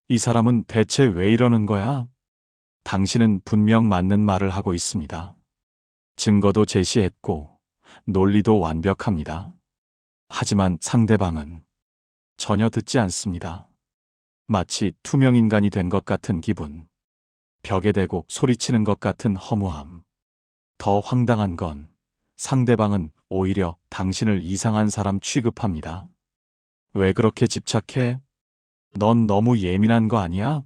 이 사람은 대체 왜 이러는 거야? 당신은 분명 맞는 말을 하고 있습니다. 증거도 제시했고, 논리도 완벽합니다. 하지만 상대방은 전혀 듣지 않습니다. 마치 투명인간이 된 것 같은 기분, 벽에 대고 소리치는 것 같은 허무함. 더 황당한 건 상대방은 오히려 당신을 이상한 사람 취급합니다. 왜 그렇게 집착해? 넌 너무 예민한 거 아니야?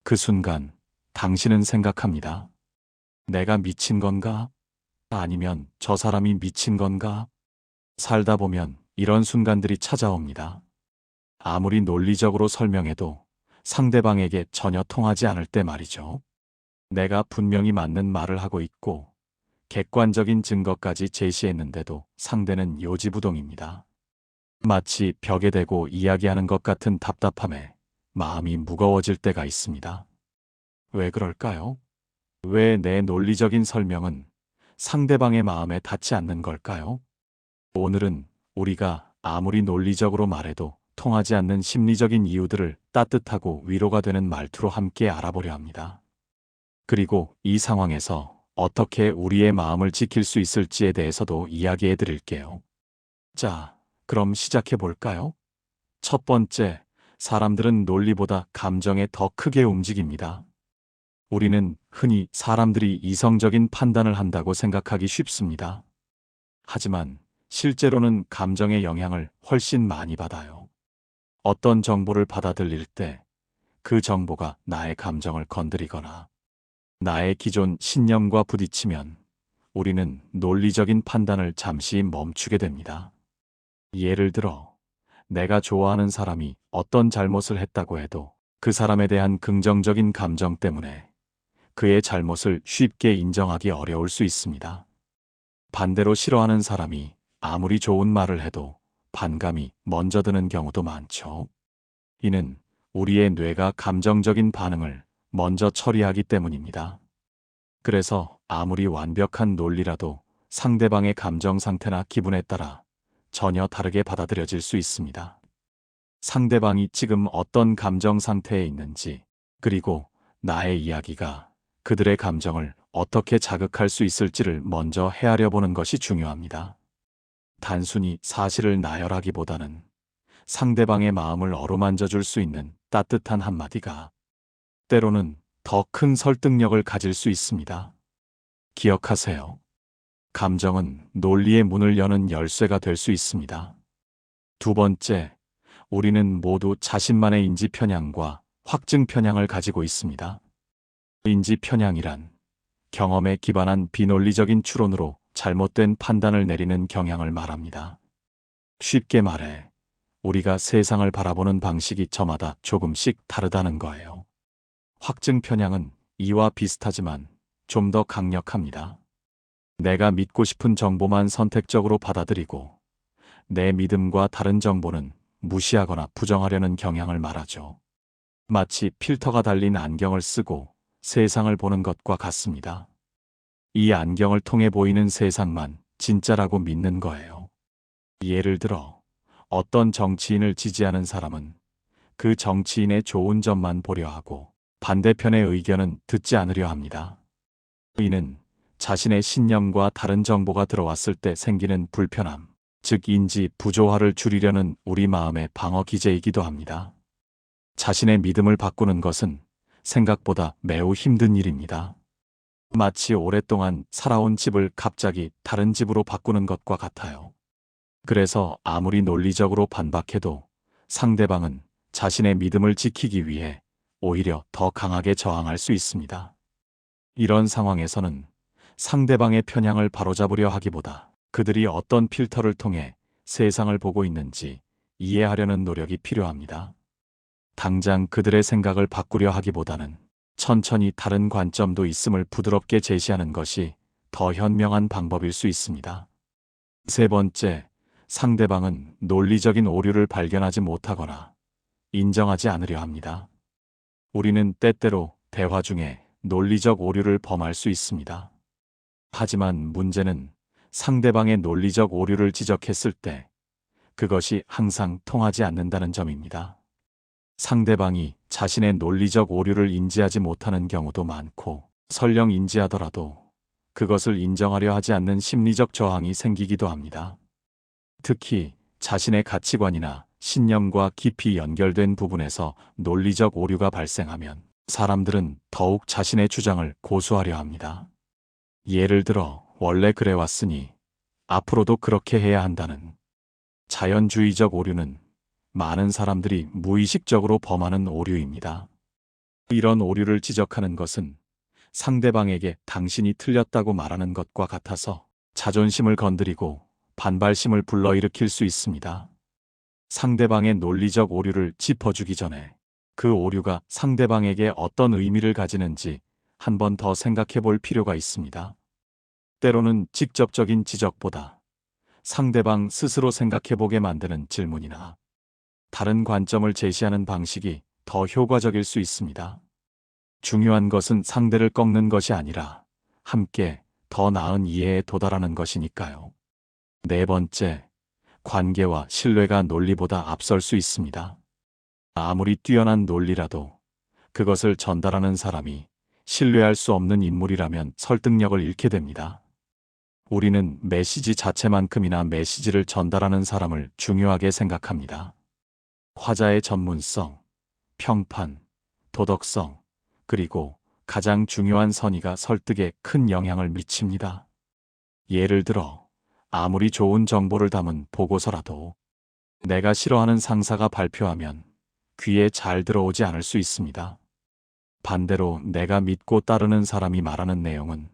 그 순간 당신은 생각합니다. 내가 미친 건가? 아니면 저 사람이 미친 건가? 살다 보면 이런 순간들이 찾아옵니다. 아무리 논리적으로 설명해도 상대방에게 전혀 통하지 않을 때 말이죠. 내가 분명히 맞는 말을 하고 있고 객관적인 증거까지 제시했는데도 상대는 요지부동입니다. 마치 벽에 대고 이야기하는 것 같은 답답함에 마음이 무거워질 때가 있습니다. 왜 그럴까요? 왜 내 논리적인 설명은 상대방의 마음에 닿지 않는 걸까요? 오늘은 우리가 아무리 논리적으로 말해도 통하지 않는 심리적인 이유들을 따뜻하고 위로가 되는 말투로 함께 알아보려 합니다. 그리고 이 상황에서 어떻게 우리의 마음을 지킬 수 있을지에 대해서도 이야기해 드릴게요. 자, 그럼 시작해 볼까요? 첫 번째, 사람들은 논리보다 감정에 더 크게 움직입니다. 우리는 흔히 사람들이 이성적인 판단을 한다고 생각하기 쉽습니다. 하지만 실제로는 감정의 영향을 훨씬 많이 받아요. 어떤 정보를 받아들일 때 그 정보가 나의 감정을 건드리거나 나의 기존 신념과 부딪히면 우리는 논리적인 판단을 잠시 멈추게 됩니다. 예를 들어, 내가 좋아하는 사람이 어떤 잘못을 했다고 해도 그 사람에 대한 긍정적인 감정 때문에 그의 잘못을 쉽게 인정하기 어려울 수 있습니다. 반대로 싫어하는 사람이 아무리 좋은 말을 해도 반감이 먼저 드는 경우도 많죠. 이는 우리의 뇌가 감정적인 반응을 먼저 처리하기 때문입니다. 그래서 아무리 완벽한 논리라도 상대방의 감정 상태나 기분에 따라 전혀 다르게 받아들여질 수 있습니다. 상대방이 지금 어떤 감정 상태에 있는지, 그리고 나의 이야기가 그들의 감정을 어떻게 자극할 수 있을지를 먼저 헤아려 보는 것이 중요합니다. 단순히 사실을 나열하기보다는 상대방의 마음을 어루만져 줄 수 있는 따뜻한 한마디가 때로는 더 큰 설득력을 가질 수 있습니다. 기억하세요. 감정은 논리의 문을 여는 열쇠가 될 수 있습니다. 두 번째, 우리는 모두 자신만의 인지 편향과 확증 편향을 가지고 있습니다. 인지 편향이란 경험에 기반한 비논리적인 추론으로 잘못된 판단을 내리는 경향을 말합니다. 쉽게 말해, 우리가 세상을 바라보는 방식이 저마다 조금씩 다르다는 거예요. 확증 편향은 이와 비슷하지만 좀 더 강력합니다. 내가 믿고 싶은 정보만 선택적으로 받아들이고 내 믿음과 다른 정보는 무시하거나 부정하려는 경향을 말하죠. 마치 필터가 달린 안경을 쓰고 세상을 보는 것과 같습니다. 이 안경을 통해 보이는 세상만 진짜라고 믿는 거예요. 예를 들어, 어떤 정치인을 지지하는 사람은 그 정치인의 좋은 점만 보려 하고 반대편의 의견은 듣지 않으려 합니다. 이는 자신의 신념과 다른 정보가 들어왔을 때 생기는 불편함, 즉 인지 부조화를 줄이려는 우리 마음의 방어 기제이기도 합니다. 자신의 믿음을 바꾸는 것은 생각보다 매우 힘든 일입니다. 마치 오랫동안 살아온 집을 갑자기 다른 집으로 바꾸는 것과 같아요. 그래서 아무리 논리적으로 반박해도 상대방은 자신의 믿음을 지키기 위해 오히려 더 강하게 저항할 수 있습니다. 이런 상황에서는 상대방의 편향을 바로잡으려 하기보다 그들이 어떤 필터를 통해 세상을 보고 있는지 이해하려는 노력이 필요합니다. 당장 그들의 생각을 바꾸려 하기보다는 천천히 다른 관점도 있음을 부드럽게 제시하는 것이 더 현명한 방법일 수 있습니다. 세 번째, 상대방은 논리적인 오류를 발견하지 못하거나 인정하지 않으려 합니다. 우리는 때때로 대화 중에 논리적 오류를 범할 수 있습니다. 하지만 문제는 상대방의 논리적 오류를 지적했을 때 그것이 항상 통하지 않는다는 점입니다. 상대방이 자신의 논리적 오류를 인지하지 못하는 경우도 많고, 설령 인지하더라도 그것을 인정하려 하지 않는 심리적 저항이 생기기도 합니다. 특히 자신의 가치관이나 신념과 깊이 연결된 부분에서 논리적 오류가 발생하면 사람들은 더욱 자신의 주장을 고수하려 합니다. 예를 들어, 원래 그래왔으니 앞으로도 그렇게 해야 한다는 자연주의적 오류는 많은 사람들이 무의식적으로 범하는 오류입니다. 이런 오류를 지적하는 것은 상대방에게 당신이 틀렸다고 말하는 것과 같아서 자존심을 건드리고 반발심을 불러일으킬 수 있습니다. 상대방의 논리적 오류를 짚어주기 전에 그 오류가 상대방에게 어떤 의미를 가지는지 한 번 더 생각해 볼 필요가 있습니다. 때로는 직접적인 지적보다 상대방 스스로 생각해 보게 만드는 질문이나 다른 관점을 제시하는 방식이 더 효과적일 수 있습니다. 중요한 것은 상대를 꺾는 것이 아니라 함께 더 나은 이해에 도달하는 것이니까요. 네 번째, 관계와 신뢰가 논리보다 앞설 수 있습니다. 아무리 뛰어난 논리라도 그것을 전달하는 사람이 신뢰할 수 없는 인물이라면 설득력을 잃게 됩니다. 우리는 메시지 자체만큼이나 메시지를 전달하는 사람을 중요하게 생각합니다. 화자의 전문성, 평판, 도덕성, 그리고 가장 중요한 선의가 설득에 큰 영향을 미칩니다. 예를 들어, 아무리 좋은 정보를 담은 보고서라도 내가 싫어하는 상사가 발표하면 귀에 잘 들어오지 않을 수 있습니다. 반대로 내가 믿고 따르는 사람이 말하는 내용은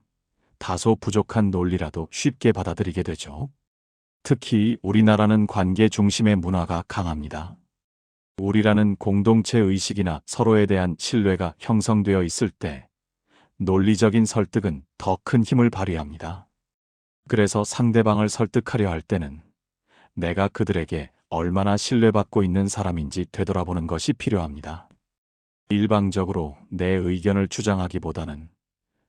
다소 부족한 논리라도 쉽게 받아들이게 되죠. 특히 우리나라는 관계 중심의 문화가 강합니다. 우리라는 공동체 의식이나 서로에 대한 신뢰가 형성되어 있을 때 논리적인 설득은 더 큰 힘을 발휘합니다. 그래서 상대방을 설득하려 할 때는 내가 그들에게 얼마나 신뢰받고 있는 사람인지 되돌아보는 것이 필요합니다. 일방적으로 내 의견을 주장하기보다는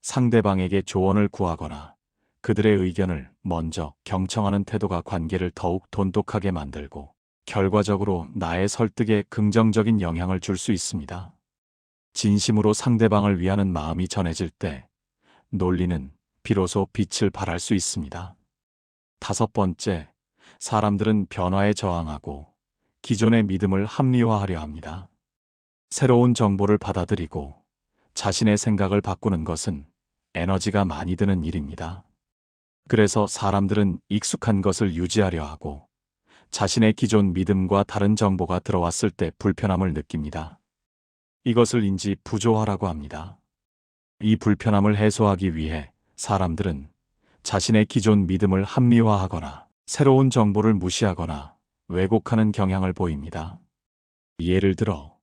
상대방에게 조언을 구하거나 그들의 의견을 먼저 경청하는 태도가 관계를 더욱 돈독하게 만들고 결과적으로 나의 설득에 긍정적인 영향을 줄 수 있습니다. 진심으로 상대방을 위하는 마음이 전해질 때 논리는 비로소 빛을 발할 수 있습니다. 다섯 번째, 사람들은 변화에 저항하고 기존의 믿음을 합리화하려 합니다. 새로운 정보를 받아들이고 자신의 생각을 바꾸는 것은 에너지가 많이 드는 일입니다. 그래서 사람들은 익숙한 것을 유지하려 하고 자신의 기존 믿음과 다른 정보가 들어왔을 때 불편함을 느낍니다. 이것을 인지 부조화라고 합니다. 이 불편함을 해소하기 위해 사람들은 자신의 기존 믿음을 합리화하거나 새로운 정보를 무시하거나 왜곡하는 경향을 보입니다. 예를 들어,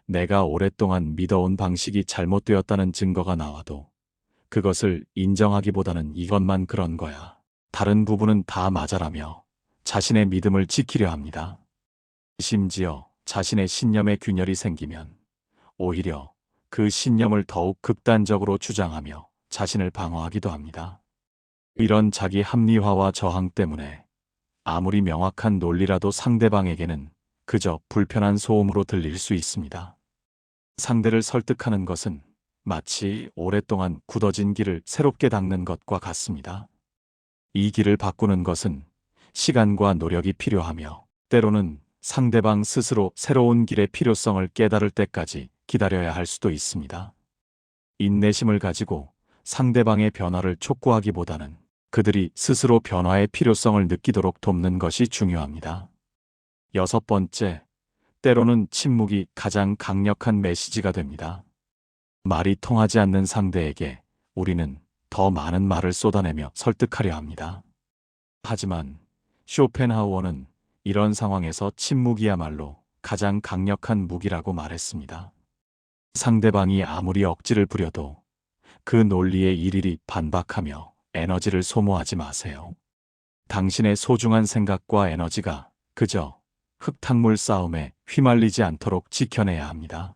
내가 오랫동안 믿어온 방식이 잘못되었다는 증거가 나와도 그것을 인정하기보다는 이것만 그런 거야, 다른 부분은 다 맞아라며 자신의 믿음을 지키려 합니다. 심지어 자신의 신념에 균열이 생기면 오히려 그 신념을 더욱 극단적으로 주장하며 자신을 방어하기도 합니다. 이런 자기 합리화와 저항 때문에 아무리 명확한 논리라도 상대방에게는 그저 불편한 소음으로 들릴 수 있습니다. 상대를 설득하는 것은 마치 오랫동안 굳어진 길을 새롭게 닦는 것과 같습니다. 이 길을 바꾸는 것은 시간과 노력이 필요하며 때로는 상대방 스스로 새로운 길의 필요성을 깨달을 때까지 기다려야 할 수도 있습니다. 인내심을 가지고 상대방의 변화를 촉구하기보다는 그들이 스스로 변화의 필요성을 느끼도록 돕는 것이 중요합니다. 여섯 번째, 때로는 침묵이 가장 강력한 메시지가 됩니다. 말이 통하지 않는 상대에게 우리는 더 많은 말을 쏟아내며 설득하려 합니다. 하지만 쇼펜하우어는 이런 상황에서 침묵이야말로 가장 강력한 무기라고 말했습니다. 상대방이 아무리 억지를 부려도 그 논리에 일일이 반박하며 에너지를 소모하지 마세요. 당신의 소중한 생각과 에너지가 그저 흙탕물 싸움에 휘말리지 않도록 지켜내야 합니다.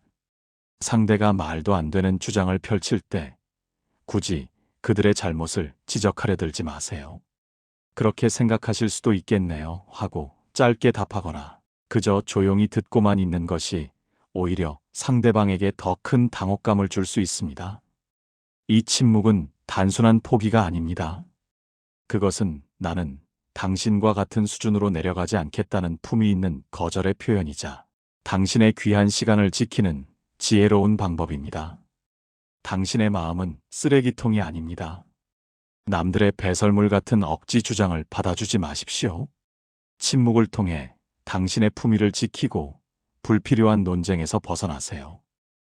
상대가 말도 안 되는 주장을 펼칠 때 굳이 그들의 잘못을 지적하려 들지 마세요. 그렇게 생각하실 수도 있겠네요 하고 짧게 답하거나 그저 조용히 듣고만 있는 것이 오히려 상대방에게 더 큰 당혹감을 줄 수 있습니다. 이 침묵은 단순한 포기가 아닙니다. 그것은 나는 당신과 같은 수준으로 내려가지 않겠다는 품위 있는 거절의 표현이자 당신의 귀한 시간을 지키는 지혜로운 방법입니다. 당신의 마음은 쓰레기통이 아닙니다. 남들의 배설물 같은 억지 주장을 받아주지 마십시오. 침묵을 통해 당신의 품위를 지키고 불필요한 논쟁에서 벗어나세요.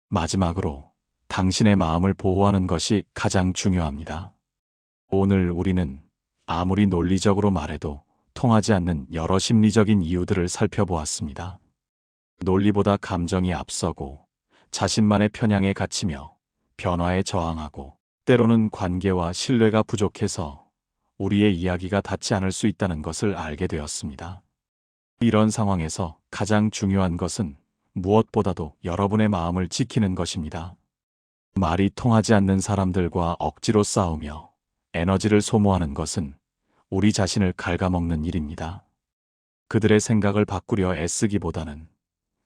마지막으로 당신의 마음을 보호하는 것이 가장 중요합니다. 오늘 우리는 아무리 논리적으로 말해도 통하지 않는 여러 심리적인 이유들을 살펴보았습니다. 논리보다 감정이 앞서고 자신만의 편향에 갇히며 변화에 저항하고 때로는 관계와 신뢰가 부족해서 우리의 이야기가 닿지 않을 수 있다는 것을 알게 되었습니다. 이런 상황에서 가장 중요한 것은 무엇보다도 여러분의 마음을 지키는 것입니다. 말이 통하지 않는 사람들과 억지로 싸우며 에너지를 소모하는 것은 우리 자신을 갉아먹는 일입니다. 그들의 생각을 바꾸려 애쓰기보다는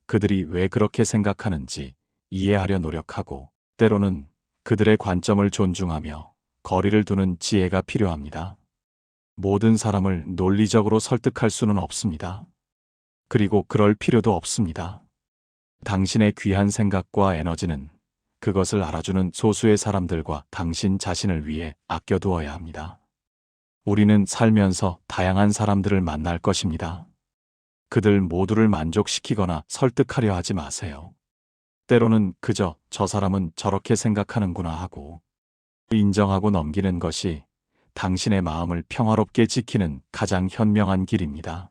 그들이 왜 그렇게 생각하는지 이해하려 노력하고 때로는 그들의 관점을 존중하며 거리를 두는 지혜가 필요합니다. 모든 사람을 논리적으로 설득할 수는 없습니다. 그리고 그럴 필요도 없습니다. 당신의 귀한 생각과 에너지는 그것을 알아주는 소수의 사람들과 당신 자신을 위해 아껴두어야 합니다. 우리는 살면서 다양한 사람들을 만날 것입니다. 그들 모두를 만족시키거나 설득하려 하지 마세요. 때로는 그저 저 사람은 저렇게 생각하는구나 하고 인정하고 넘기는 것이 당신의 마음을 평화롭게 지키는 가장 현명한 길입니다.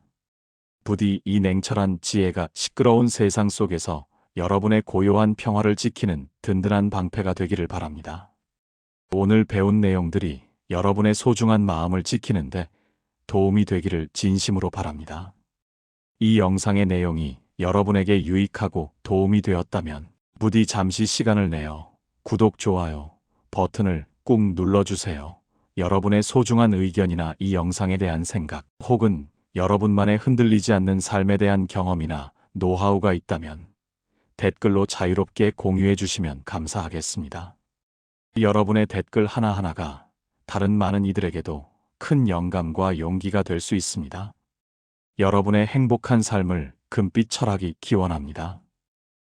부디 이 냉철한 지혜가 시끄러운 세상 속에서 여러분의 고요한 평화를 지키는 든든한 방패가 되기를 바랍니다. 오늘 배운 내용들이 여러분의 소중한 마음을 지키는데 도움이 되기를 진심으로 바랍니다. 이 영상의 내용이 여러분에게 유익하고 도움이 되었다면 부디 잠시 시간을 내어 구독, 좋아요 버튼을 꾹 눌러주세요. 여러분의 소중한 의견이나 이 영상에 대한 생각 혹은 여러분만의 흔들리지 않는 삶에 대한 경험이나 노하우가 있다면 댓글로 자유롭게 공유해 주시면 감사하겠습니다. 여러분의 댓글 하나하나가 다른 많은 이들에게도 큰 영감과 용기가 될 수 있습니다. 여러분의 행복한 삶을 금빛 철학이 기원합니다.